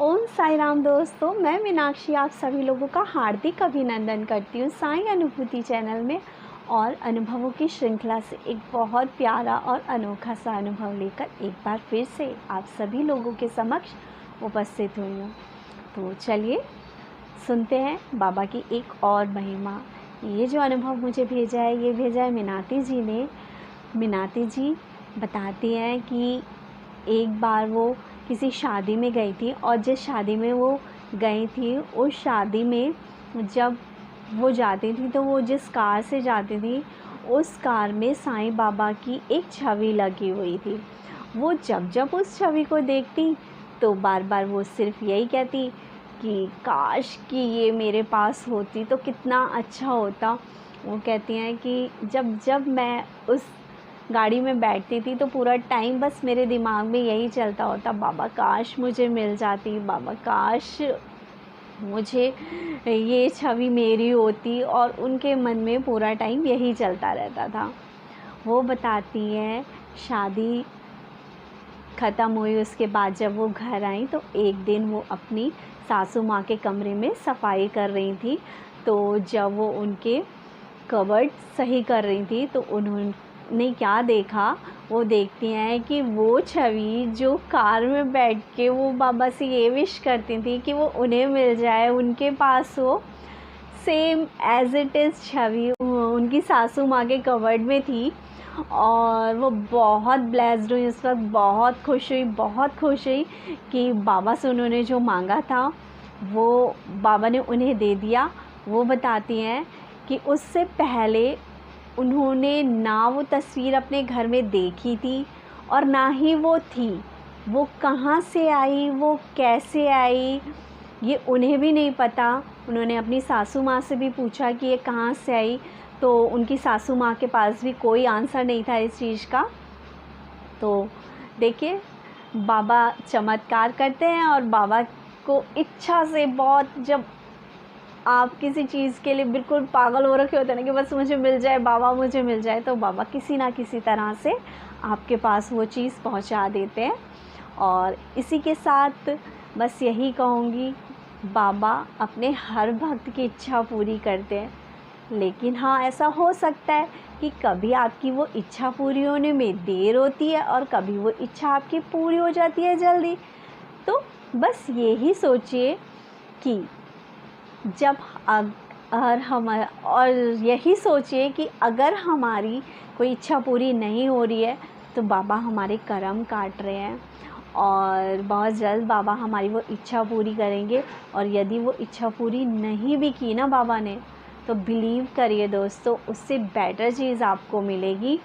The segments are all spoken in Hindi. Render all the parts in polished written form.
ओम साई राम दोस्तों, मैं मीनाक्षी आप सभी लोगों का हार्दिक अभिनंदन करती हूँ साई अनुभूति चैनल में। और अनुभवों की श्रृंखला से एक बहुत प्यारा और अनोखा सा अनुभव लेकर एक बार फिर से आप सभी लोगों के समक्ष उपस्थित हुई हूँ। तो चलिए सुनते हैं बाबा की एक और महिमा। ये जो अनुभव मुझे भेजा है, ये भेजा है मीनाती जी ने। मीनाती जी बताती हैं कि एक बार वो किसी शादी में गई थी, और जिस शादी में वो गई थी उस शादी में जब वो जाती थी तो वो जिस कार से जाती थी उस कार में साईं बाबा की एक छवि लगी हुई थी। वो जब जब उस छवि को देखती तो बार बार वो सिर्फ यही कहती कि काश कि ये मेरे पास होती तो कितना अच्छा होता। वो कहती हैं कि जब जब मैं उस गाड़ी में बैठती थी तो पूरा टाइम बस मेरे दिमाग में यही चलता होता, बाबा काश मुझे मिल जाती, बाबा काश मुझे ये छवि मेरी होती। और उनके मन में पूरा टाइम यही चलता रहता था। वो बताती है शादी ख़त्म हुई, उसके बाद जब वो घर आई तो एक दिन वो अपनी सासू माँ के कमरे में सफाई कर रही थी। तो जब वो उनके कबर्ड सही कर रही थी तो उन्होंने क्या देखा, वो देखती हैं कि वो छवि जो कार में बैठ के वो बाबा से ये विश करती थी कि वो उन्हें मिल जाए, उनके पास हो, सेम एज इट इज़ छवि उनकी सासू माँ के कबर्ड में थी। और वो बहुत ब्लेस्ड हुई उस वक्त, बहुत खुश हुई कि बाबा से उन्होंने जो मांगा था वो बाबा ने उन्हें दे दिया। वो बताती हैं कि उससे पहले उन्होंने ना वो तस्वीर अपने घर में देखी थी और ना ही वो थी। वो कहाँ से आई, वो कैसे आई, ये उन्हें भी नहीं पता। उन्होंने अपनी सासू माँ से भी पूछा कि ये कहाँ से आई, तो उनकी सासू माँ के पास भी कोई आंसर नहीं था इस चीज़ का। तो देखिए बाबा चमत्कार करते हैं, और बाबा को इच्छा से बहुत, जब आप किसी चीज़ के लिए बिल्कुल पागल हो रखे होते हैं ना कि बस मुझे मिल जाए बाबा, मुझे मिल जाए, तो बाबा किसी ना किसी तरह से आपके पास वो चीज़ पहुंचा देते हैं। और इसी के साथ बस यही कहूँगी, बाबा अपने हर भक्त की इच्छा पूरी करते हैं। लेकिन हाँ, ऐसा हो सकता है कि कभी आपकी वो इच्छा पूरी होने में देर होती है और कभी वो इच्छा आपकी पूरी हो जाती है जल्दी। तो बस यही सोचिए कि जब अगर हम, और यही सोचिए कि अगर हमारी कोई इच्छा पूरी नहीं हो रही है तो बाबा हमारे कर्म काट रहे हैं, और बहुत जल्द बाबा हमारी वो इच्छा पूरी करेंगे। और यदि वो इच्छा पूरी नहीं भी की ना बाबा ने, तो बिलीव करिए दोस्तों, उससे बेटर चीज़ आपको मिलेगी।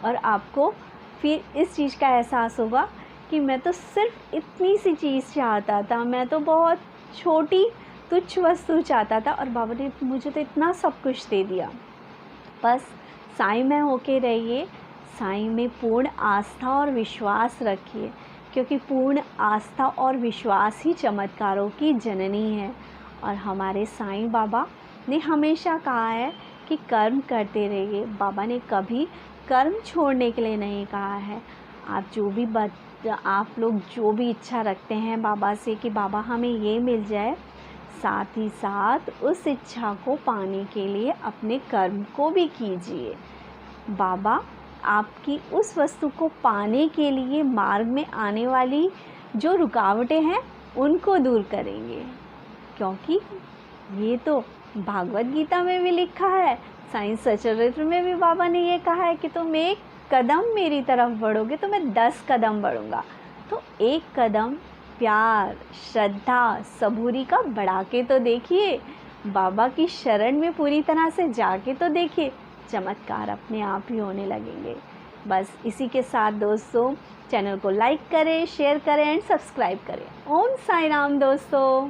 और आपको फिर इस चीज़ का एहसास होगा कि मैं तो सिर्फ इतनी सी चीज़ चाहता था, मैं तो बहुत छोटी तुच्छ वस्तु चाहता था और बाबा ने मुझे तो इतना सब कुछ दे दिया। बस साईं में होके रहिए, साईं में पूर्ण आस्था और विश्वास रखिए, क्योंकि पूर्ण आस्था और विश्वास ही चमत्कारों की जननी है। और हमारे साईं बाबा ने हमेशा कहा है कि कर्म करते रहिए। बाबा ने कभी कर्म छोड़ने के लिए नहीं कहा है। आप लोग जो भी इच्छा रखते हैं बाबा से कि बाबा हमें ये मिल जाए, साथ ही साथ उस इच्छा को पाने के लिए अपने कर्म को भी कीजिए। बाबा आपकी उस वस्तु को पाने के लिए मार्ग में आने वाली जो रुकावटें हैं उनको दूर करेंगे, क्योंकि ये तो भागवत गीता में भी लिखा है, साईं सचरित्र में भी बाबा ने ये कहा है कि तुम एक कदम मेरी तरफ बढ़ोगे तो मैं 10 कदम बढ़ूँगा। तो एक कदम प्यार, श्रद्धा, सबूरी का बढ़ा के तो देखिए, बाबा की शरण में पूरी तरह से जाके तो देखिए, चमत्कार अपने आप ही होने लगेंगे। बस इसी के साथ दोस्तों, चैनल को लाइक करें, शेयर करें एंड सब्सक्राइब करें। ओम साई राम दोस्तों।